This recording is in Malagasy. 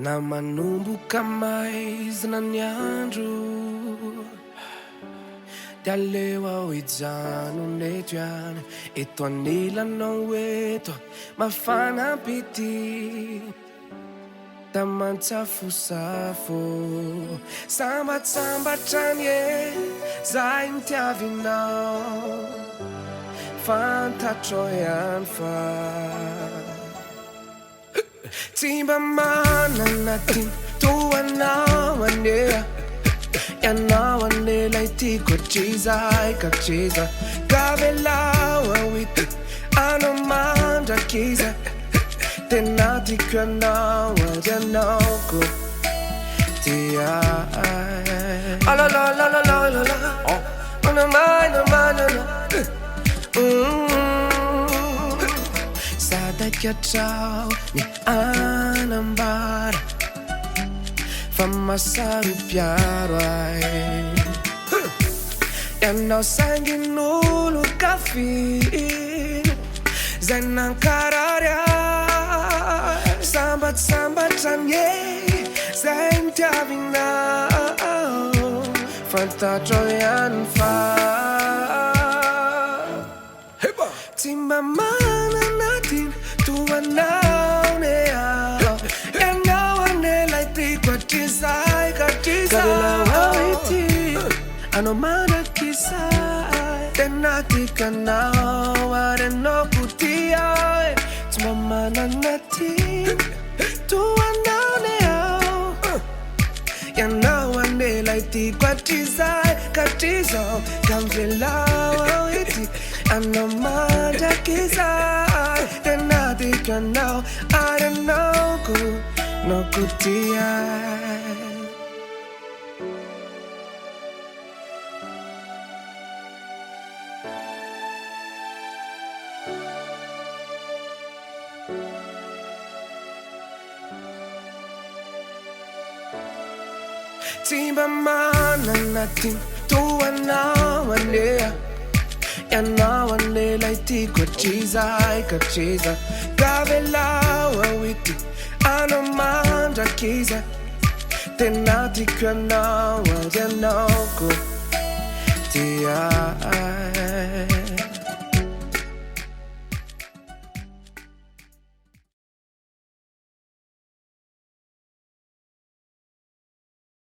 Namanomboka maizina ny andro dia aleo aho hijano neto ihany eto anilanao eto mafanam-pity da mantsafosafo sambatsambatra ny zahay mitiavinao fantatro ihany fa tsy mba manana ty toanao anea ianao anelay tiako hatrizay ka triza kavelao awity anao mandrakiza tena tiako ianao ary anaoko tia alalalalalalalala anamanamana sadakatrao ny anambara fa masaropiaro ay ianao sangin'olo kafiny zay nankarary ay sambatsambatra ny zay mitiavinao fantatro ihany fa tsy mba manana ty toanao ne aho ianao anelay tiako hatrizay ka trizao ity anao manakisay tena tiako anao ary anaoko tia tsy mba manana ty toanao ne aho ianao anelay tiako hatrizay ka trizao ka mivelao ity anao mandrakizay tena tiako anao ary anaoko tia tsy mba manana ty toanao anea ianao anelay tiako hatrizay ka triza kavelao awity anao mandrakiza tena tiako ianao ary anaoko tia